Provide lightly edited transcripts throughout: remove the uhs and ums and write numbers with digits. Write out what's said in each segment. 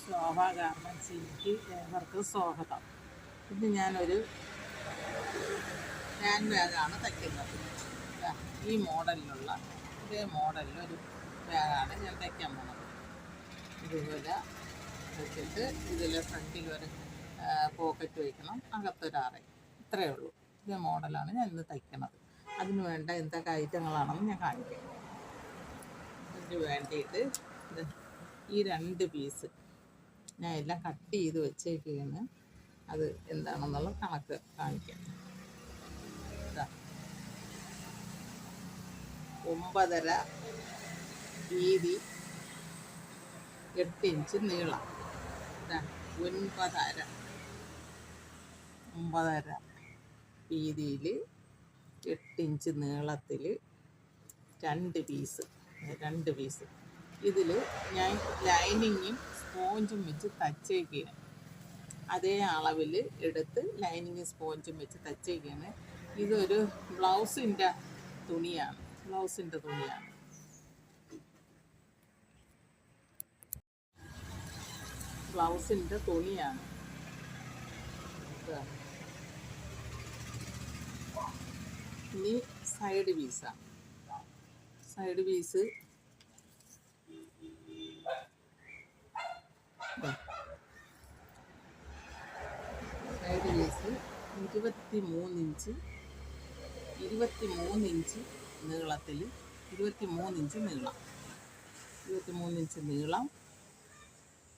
ശോഭ ഗാർമെൻസിലേക്ക് ഏവർക്കും സ്വാഗതം. ഇന്ന് ഞാനൊരു ഹാൻഡ് ബാഗാണ് തയ്ക്കുന്നത്. ഈ മോഡലിലുള്ള ഇതേ മോഡലിലൊരു ബാഗാണ് ഞാൻ തയ്ക്കാൻ പോകുന്നത്. ഇതുപോലെ വെച്ചിട്ട് ഇതിൽ ഫ്രണ്ടിൽ ഒരു പോക്കറ്റ് വയ്ക്കണം, അകത്തൊരാറ്, ഇത്രയേ ഉള്ളൂ. ഇതേ മോഡലാണ് ഞാൻ ഇന്ന് തയ്ക്കുന്നത്. അതിന് വേണ്ട എന്തൊക്കെ ഐറ്റങ്ങളാണെന്ന് ഞാൻ കാണിക്കാം. ഇതിന് വേണ്ടിയിട്ട് ഈ 2 പീസ് ഞാൻ എല്ലാം കട്ട് ചെയ്ത് വെച്ചേക്കുകയാണ്. അത് എന്താണെന്നുള്ള കണക്ക് കാണിക്കാം. 9.5 വീതി, 8 ഇഞ്ച് നീളം. 9.5 വീതിയിൽ 8 ഇഞ്ച് നീളത്തിൽ 2 പീസ്. ഇതിൽ ഞാൻ ലൈനിങ്ങും സ്പോഞ്ചും വെച്ച് തച്ചേക്കുകയാണ്. അതേ അളവിൽ എടുത്ത് ലൈനിങ്ങും സ്പോഞ്ചും വെച്ച് തച്ചേക്കുകയാണ്. ഇതൊരു ബ്ലൗസിൻ്റെ തുണിയാണ്. ഇനി സൈഡ് പീസാണ്. സൈഡ് പീസ് 23 ഇഞ്ച് നീളത്തിൽ, 23 ഇഞ്ച് നീളം,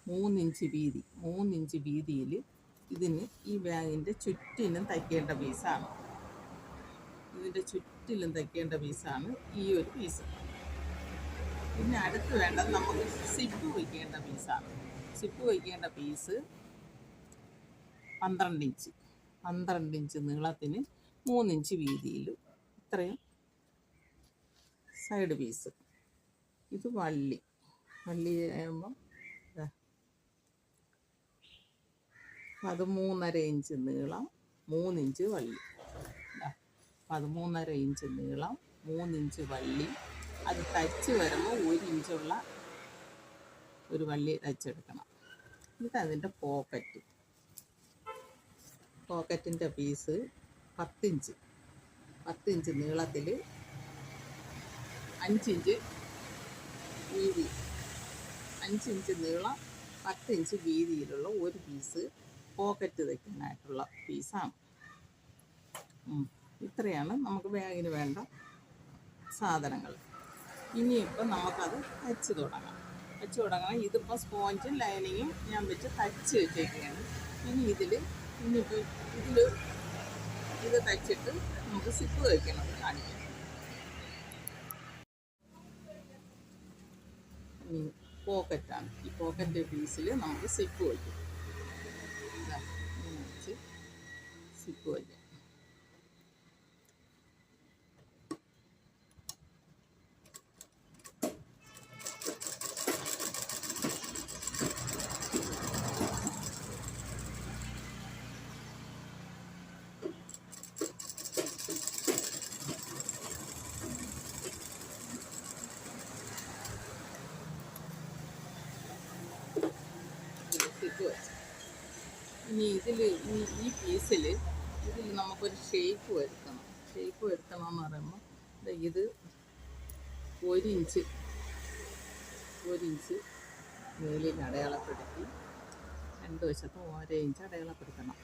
3 ഇഞ്ച് വീതി. 3 ഇഞ്ച് വീതിയിൽ ഇതിന് ഈ ബാഗിൻ്റെ ചുറ്റിനും തയ്ക്കേണ്ട പീസാണ്. ഈ ഒരു പീസ്. പിന്നെ അടുത്ത് വേണ്ടത് നമുക്ക് സിപ്പ് വയ്ക്കേണ്ട പീസാണ്. സിപ്പ് വയ്ക്കേണ്ട പീസ് 12 ഇഞ്ച് നീളത്തിന്, 3 ഇഞ്ച് വീതിയിലും, ഇത്രയും സൈഡ് പീസ്. ഇത് വള്ളി ആകുമ്പം 13.5 ഇഞ്ച് നീളം, 3 ഇഞ്ച് വള്ളി. 13.5 ഇഞ്ച് നീളം, 3 ഇഞ്ച് വള്ളി. അത് തയ്ച്ച് വരുമ്പോൾ 1 ഇഞ്ചുള്ള ഒരു വള്ളി തയ്ച്ചെടുക്കണം. ഇതതിൻ്റെ പോക്കറ്റിൻ്റെ പീസ് 10 ഇഞ്ച് നീളത്തിൽ, 5 ഇഞ്ച് വീതി, 5 ഇഞ്ച് നീളം, 10 ഇഞ്ച് വീതിയിലുള്ള ഒരു പീസ് പോക്കറ്റ് തയ്ക്കാനായിട്ടുള്ള പീസാണ്. ഇത്രയാണ് നമുക്ക് ബാഗിന് വേണ്ട സാധനങ്ങൾ. ഇനിയിപ്പോൾ നമുക്കത് തയ്ച്ച് തുടങ്ങാം. ഇതിപ്പോൾ സ്പോഞ്ചും ലൈനിങ്ങും ഞാൻ വെച്ച് തയ്ച്ച് വെച്ചേക്കുകയാണ്. ഇനിയിപ്പോൾ ഇത് തയ്ച്ചിട്ട് നമുക്ക് സിപ്പ് വയ്ക്കണത് കാണിക്കാം. പോക്കറ്റാണ്. ഈ പോക്കറ്റ് പീസിൽ നമുക്ക് സിപ്പ് വയ്ക്കും. സിപ്പ് വയ്ക്കാം. ഇനി ഈ പീസിൽ നമുക്കൊരു ഷേപ്പ് വരുത്തണം. എന്ന് പറയുമ്പോൾ ഇത് 1 ഇഞ്ച് മേലിൽ അടയാളപ്പെടുത്തി, 2 വശത്തും 1 ഇഞ്ച് അടയാളപ്പെടുത്തണം.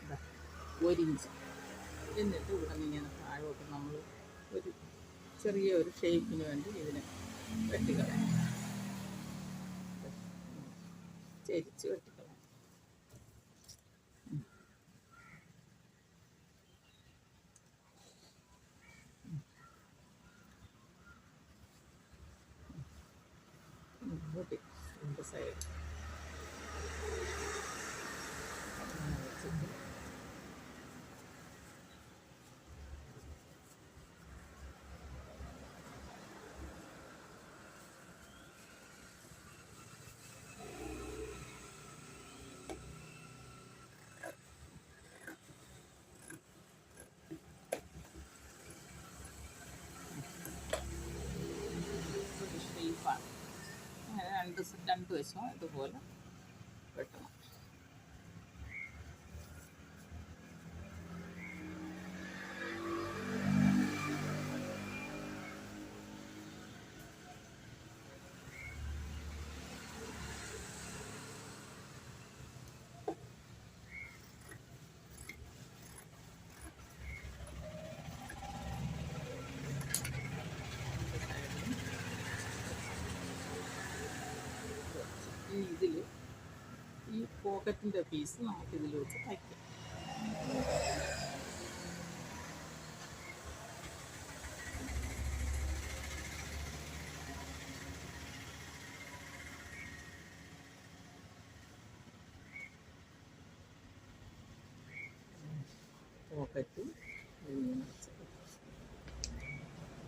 1 ഇഞ്ച്. എന്നിട്ട് ഇവിടെ ഇങ്ങനെ താഴോട്ട് നമ്മൾ ഒരു ചെറിയൊരു ഷേപ്പിന് വേണ്ടി ഇതിനെ വെട്ടിക്കളയാം. ചരിച്ച് വെട്ടിക്കളയാം. രണ്ട് സൈഡ് വെച്ചിട്ട് ഷേപ്പാണ്. അങ്ങനെ രണ്ട് വശവും ഇതുപോലെ വെട്ടണം. ഇനി ഇതിൽ ഈ പോക്കറ്റിൻ്റെ പീസ് നമുക്കിതിൽ വെച്ച് തയ്ക്കാം. പോക്കറ്റ്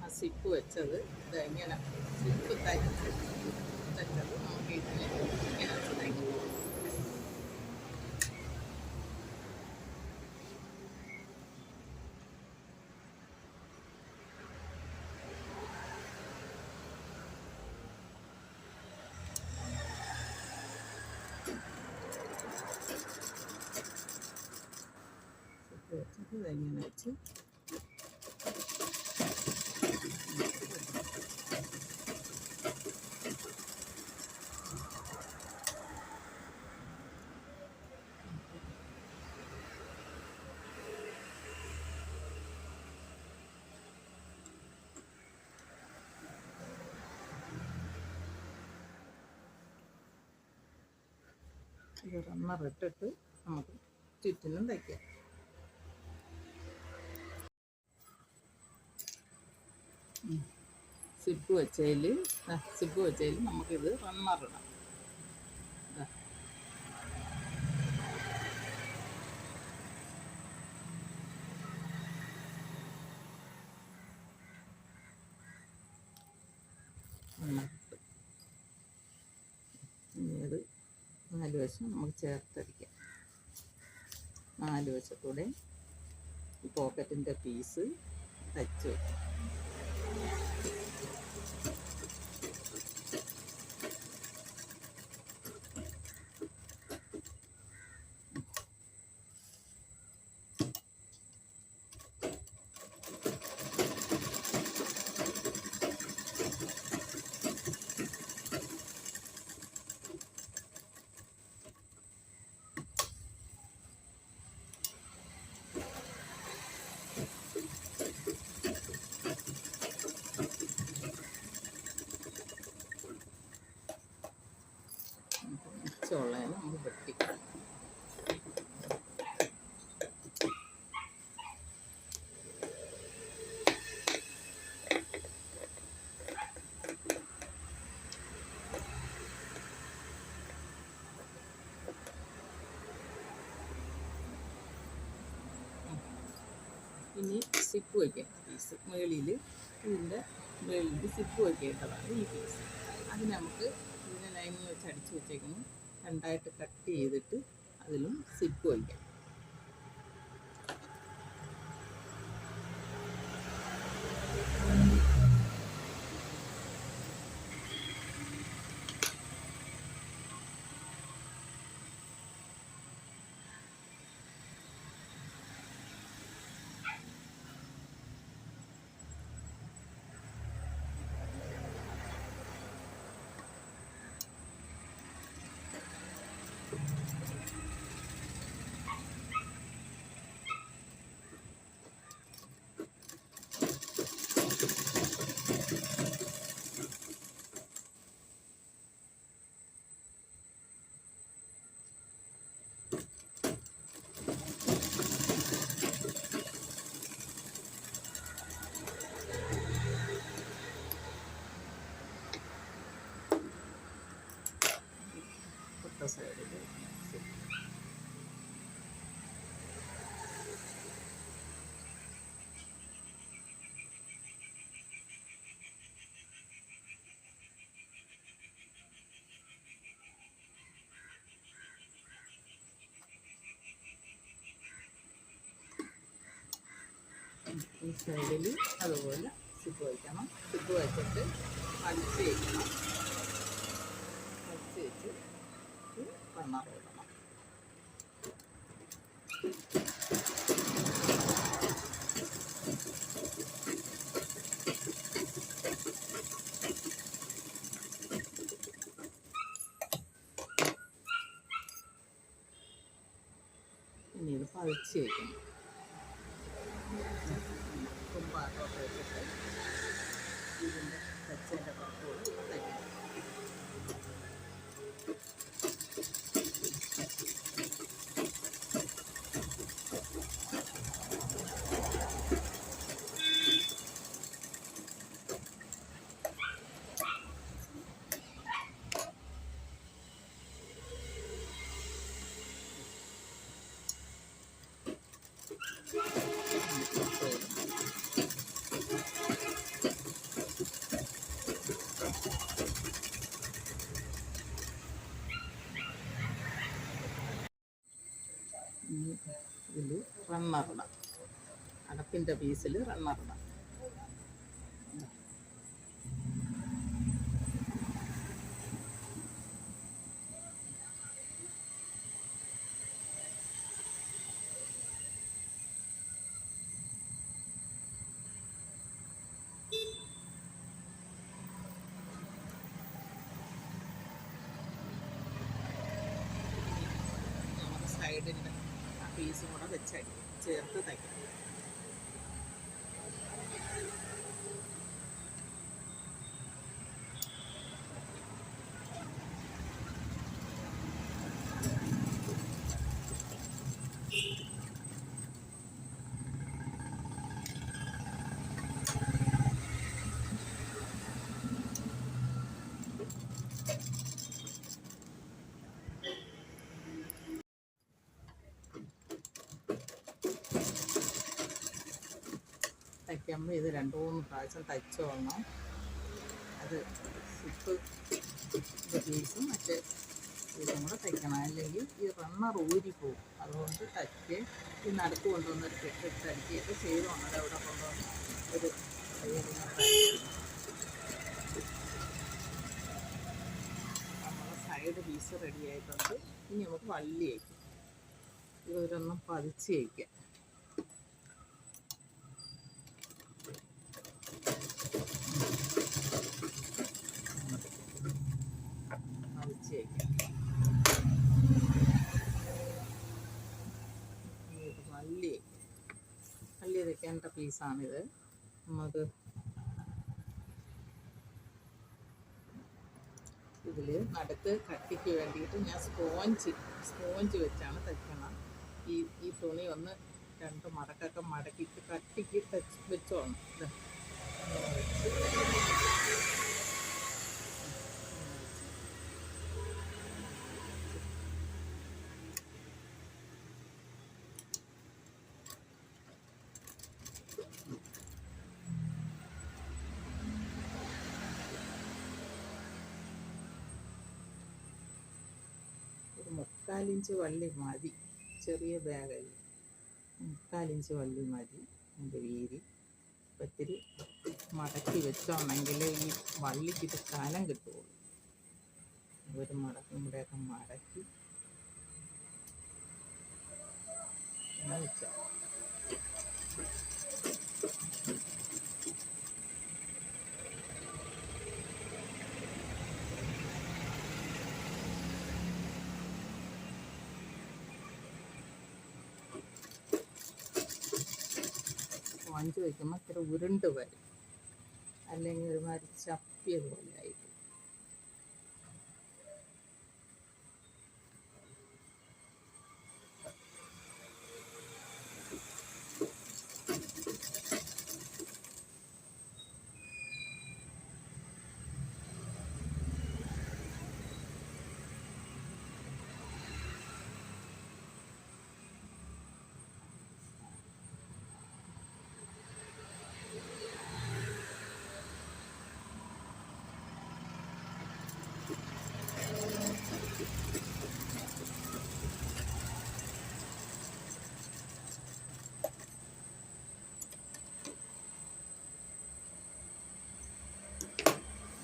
ആ സിപ്പ് വെച്ചത് ഇതെങ്ങനെ സിപ്പ് തയ്ച്ചത് നമുക്ക് ഇതിനെ ഇങ്ങനെ തയ്ക്കാം. വെച്ചിട്ട് ഇതെങ്ങനെ വെച്ച് റണ്ണറിട്ടിട്ട് നമുക്ക് ചുറ്റിനും തയ്ക്കാം. സിപ്പ് വെച്ചതിൽ നമുക്കിത് റണ്ണറിടാം. ഇനി അത് 4 വശം നമുക്ക് ചേർത്തടിക്കാം. 4 വശത്തൂടെ ഈ പോക്കറ്റിൻ്റെ പീസ് തയ്ച്ച് വയ്ക്കാം. ചോളേനെ നമുക്ക് വെട്ടിക്കാം. ഇനി സിപ്പ് വയ്ക്കാം. പീസ് മുകളിൽ ഇതിൻ്റെ മുകളിൽ സിപ്പ് വയ്ക്കേണ്ടതാണ് ഈ പീസ്. അത് നമുക്ക് ഇതിനെ ലൈനിൽ വെച്ച് അടിച്ച് വെച്ചേക്കണം. 2ആയിട്ട് കട്ട് ചെയ്തിട്ട് അതിലും സിപ്പ് വയ്ക്കാം. സൈഡിൽ ഈ സൈഡിൽ അതുപോലെ സിപ്പ് വയ്ക്കണം. സിപ്പ് വെച്ചിട്ട് അടിച്ച് വയ്ക്കണം. അടിച്ച് വെച്ച് റണ്ണർ ഇടണം. ഇനി ഇത് പതിച്ച് വയ്ക്കണം. കുമ്പാട്ടോട്ട് വെച്ചിട്ട് ഇതിൻ്റെ വെച്ചതിൻ്റെ പുറത്തോട് തയ്ക്കണം. ഇതിൽ റണ്ണറിടാം. അടപ്പിൻ്റെ പീസിൽ റണ്ണറിടാം. സൈഡിൻ്റെ ആ പീസും കൂടെ വെച്ചടിക്കും, ചേർത്ത് തയ്ക്കാം. തയ്ക്കുമ്പോൾ ഇത് 2-3 പ്രാവശ്യം തയ്ച്ചു കൊള്ളണം. അത് സിപ്പ് പീസും മറ്റേ ഇതും കൂടെ തയ്ക്കണം, അല്ലെങ്കിൽ ഈ റണ്ണർ ഊരിപ്പോവും. അതുകൊണ്ട് തയ്ക്ക് ഈ നടുക്ക് കൊണ്ടുവന്നൊരു കെട്ടിട്ടടിക്കുകയൊക്കെ ചെയ്തോണം. അതവിടെ കൊണ്ടുവന്ന് ഒരു നമ്മളെ സൈഡ് പീസ് റെഡി ആയിട്ടുണ്ട്. ഇനി നമുക്ക് വള്ളി വയ്ക്കാം. ഇതൊരെണ്ണം പതിച്ച് വയ്ക്കാം. വള്ളി വെക്കേണ്ട പീസാണിത്. നമുക്ക് ഇതിൽ നടുക്ക് കട്ടിക്ക് വേണ്ടിയിട്ട് ഞാൻ സ്പോഞ്ച് വെച്ചാണ് തയ്ക്കണം. ഈ തുണി ഒന്ന് 2 മടക്കൊക്കെ മടക്കിയിട്ട് കട്ടിക്ക് വെച്ചോണം. ഇത് ഒരു 3/4 ഇഞ്ച് വള്ളി മതി. ചെറിയ ബാഗല്ല, 3/4 ഇഞ്ച് വള്ളി മതി. അതിൻ്റെ വീതി ഒത്തിരി മടക്കി വെച്ചോണെങ്കിൽ ഈ വള്ളിക്ക് ഇത് കനം കിട്ടുള്ളൂ. ഒരു മടക്കും കൂടെയൊക്കെ മടക്കി വെച്ചോ. സ്പോഞ്ച് വയ്ക്കുമ്പോൾ ഇത്ര ഉരുണ്ട് വരും, അല്ലെങ്കിൽ ഒരുമാതിരി ചപ്പിയതുപോലെ ആയിട്ട്.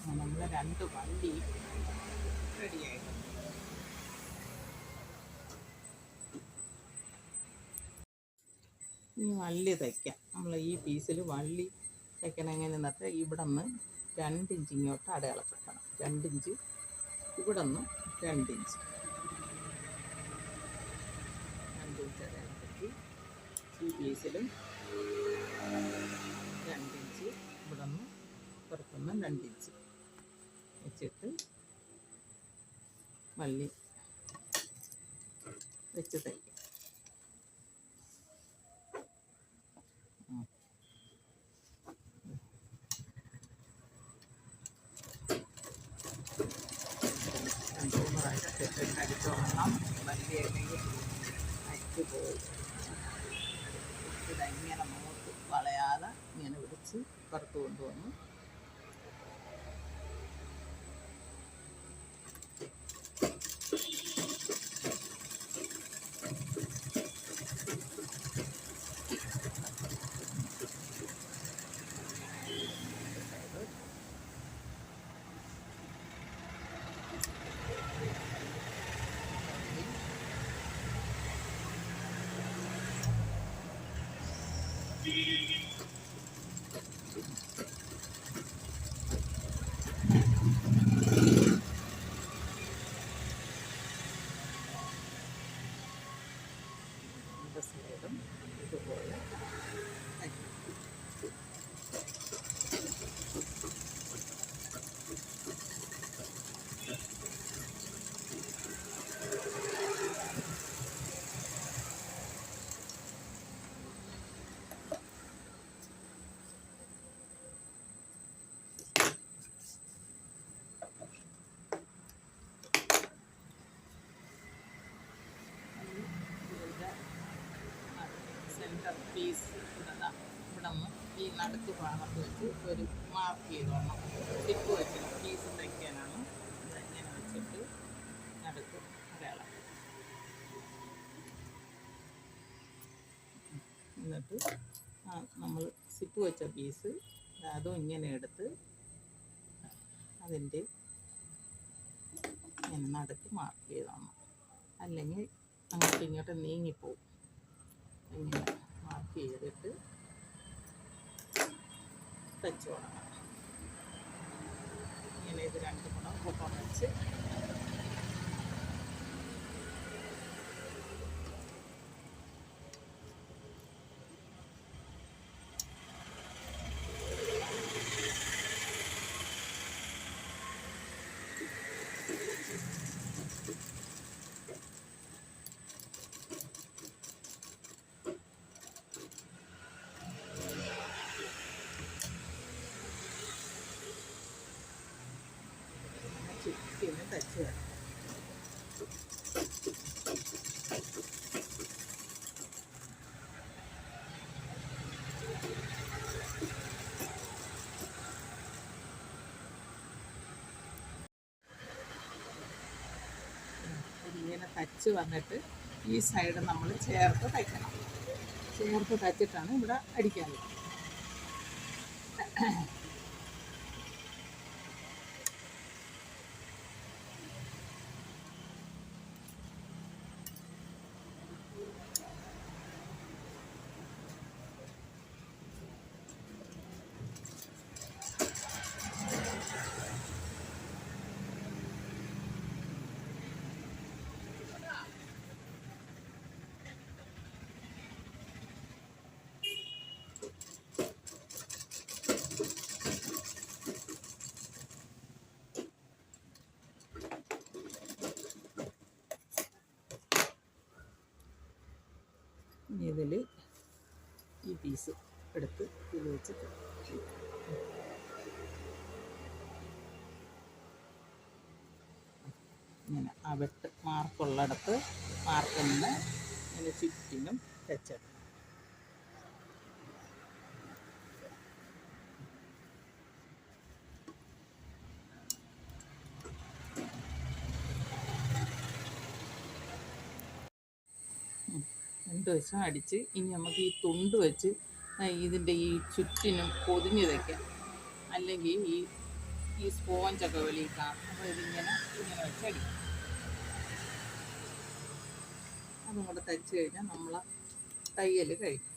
നമ്മൾ 2 വള്ളി റെഡിയായിട്ടുണ്ട്. ഇനി വള്ളി തയ്ക്കാം. നമ്മൾ ഈ പീസിൽ വള്ളി തയ്ക്കണം. എങ്ങനെയെന്നൊക്കെ ഇവിടെ നിന്ന് 2 ഇഞ്ച് ഇങ്ങോട്ട് അടയാളപ്പെടുത്തണം. 2 ഇഞ്ച് ഇവിടെ നിന്ന് 2 ഇഞ്ച് അടയാളപ്പെടുത്തി ഈ പീസിലും 2 ഇഞ്ച് ഇവിടെ നിന്ന് പുറത്തുനിന്ന് 2 ഇഞ്ച് വെച്ചിട്ട് വള്ളി വെച്ച് തയ്ക്കാം. അടിച്ചോളണം. വള്ളിയില്ലെങ്കിൽ അറ്റുപോയി. ഇതെങ്ങനെ മൂത്ത് വളയാതെ ഇങ്ങനെ പിടിച്ച് പുറത്ത് കൊണ്ടുവന്നു. സൈഡും ഇതുപോലെ പീസ് ഇവിടെ നിന്ന് ഈ നടുക്ക് ഭാഗത്ത് വെച്ച് ഒരു മാർക്ക് ചെയ്തോണം. ടിപ്പ് വെക്കണം. പീസ് തയ്ക്കാനാണ്. ഇങ്ങനെ വെച്ചിട്ട് നടുക്ക് അടയാളം. എന്നിട്ട് നമ്മൾ സിപ്പ് വെച്ച പീസ് അതും ഇങ്ങനെ എടുത്ത് അതിൻ്റെ ഇങ്ങനെ നടുക്ക് മാർക്ക് ചെയ്തോണം. അല്ലെങ്കിൽ അങ്ങോട്ടും ഇങ്ങോട്ടും നീങ്ങിപ്പോവും. ഇങ്ങനെ മാർക്ക് ചെയ്തിട്ട് തയ്ച്ചു തുടങ്ങാം. ഇങ്ങനെ ഇത് രണ്ടും കൂടെ ഒപ്പം വെച്ച് ചുറ്റിന് തയ്ച്ച് വേണം. ഇങ്ങനെ തയ്ച്ച് വന്നിട്ട് ഈ സൈഡ് നമ്മൾ ചേർത്ത് തയ്ക്കണം. ചേർത്ത് തയ്ച്ചിട്ടാണ് ഇവിടെ അടിക്കാനുള്ളത്. ഇതിൽ ഈ പീസ് എടുത്ത് ഇതിൽ വെച്ചിട്ട് ഇങ്ങനെ ആ വെട്ട് മാർക്കുള്ളിടത്ത് മാർക്കിൽ നിന്ന് ഇങ്ങനെ ചുറ്റിനും വെച്ചിട്ട് രണ്ട് വശം അടിച്ച് ഇനി നമുക്ക് ഈ തുണ്ട് വെച്ച് ഇതിൻ്റെ ഈ ചുറ്റിനും പൊതിഞ്ഞ് തയ്ക്കാം. അല്ലെങ്കിൽ ഈ സ്പോഞ്ചൊക്കെ വെളിയിൽ കാണും. അപ്പോൾ ഇങ്ങനെ വെച്ച് അടിക്കാം. അതും കൂടെ തയ്ച്ച് കഴിഞ്ഞാൽ നമ്മൾ തയ്യൽ കഴിയും.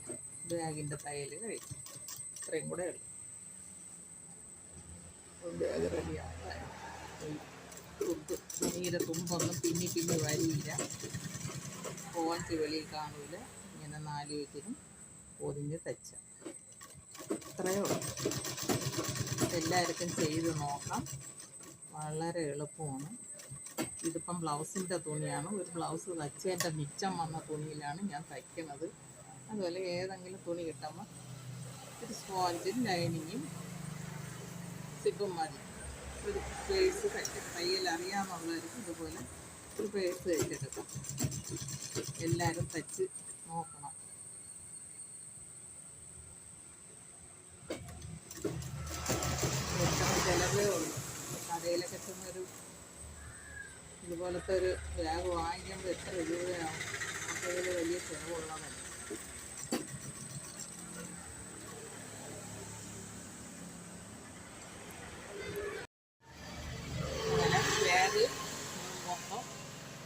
ബാഗിൻ്റെ തയ്യൽ കഴിക്കും. ഇത്രയും കൂടെ ഉള്ളു. ബാഗ് റെഡിയാണ്. തുണിയുടെ തുമ്പൊന്നും പിന്നി വരിയില്ല. പോഞ്ച് വെളിയിൽ കാണില്ല. ഇങ്ങനെ 4 വെച്ചിനും പൊതിഞ്ഞ് തയ്ച്ച ഇത്രയേ ഉള്ളൂ. എല്ലാവർക്കും ചെയ്ത് നോക്കാം. വളരെ എളുപ്പമാണ്. ഇതിപ്പം ബ്ലൗസിൻ്റെ തുണിയാണ്. ഒരു ബ്ലൗസ് തയ്ച്ചതിൻ്റെ മിച്ചം വന്ന തുണിയിലാണ് ഞാൻ തയ്ക്കുന്നത്. അതുപോലെ ഏതെങ്കിലും തുണി കിട്ടുമ്പോൾ ഒരു സ്പോഞ്ചും ലൈനിങ്ങും സിബും മതി. ഒരു പേഴ്സ് തയ്യൽ അറിയാമെന്നുള്ളവർക്ക് ഇതുപോലെ ഒരു പേഴ്സ് തയ്ച്ചെടുക്കാം. എല്ലാവരും തയ്ച്ച് നോക്കണം. എത്ര ചിലവേ ഉള്ളൂ. കടയിലൊക്കെ ചെന്നൊരു ഇതുപോലത്തെ ഒരു ബാഗ് വാങ്ങിക്കുമ്പോൾ എത്ര രൂപയാവും. അപ്പോൾ ഇതിൽ വലിയ ചിലവുള്ളതല്ല. അങ്ങനെ ബാഗ് മൊത്തം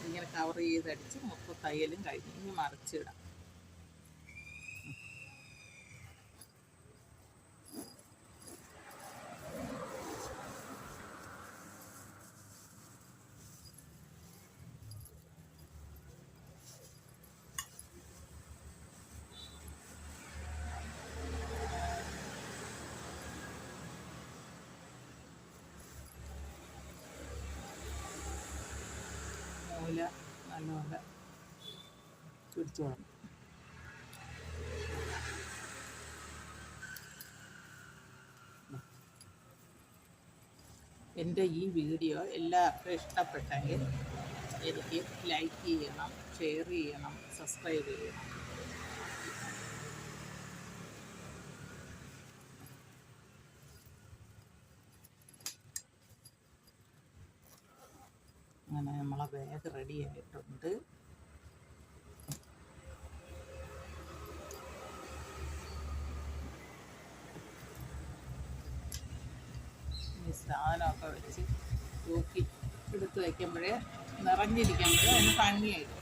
ഇങ്ങനെ കവർ ചെയ്തടിച്ച് മൊത്തം തയ്യലും കഴിഞ്ഞ് ഇനി മറിച്ചിടാം. മൂല നല്ലപോലെ പിടിച്ചു വേണം. എൻ്റെ ഈ വീഡിയോ എല്ലാവർക്കും ഇഷ്ടപ്പെട്ടെങ്കിൽ എനിക്ക് ലൈക്ക് ചെയ്യണം, ഷെയർ ചെയ്യണം, സബ്സ്ക്രൈബ് ചെയ്യണം. അങ്ങനെ നമ്മളെ ബാഗ് റെഡി ആയിട്ടുണ്ട്. ഈ സാധനമൊക്കെ വെച്ച് തൂക്കി എടുത്ത് വയ്ക്കുമ്പോഴേ നിറഞ്ഞിരിക്കുമ്പോഴേ അതിന് ഭംഗിയായിരിക്കും.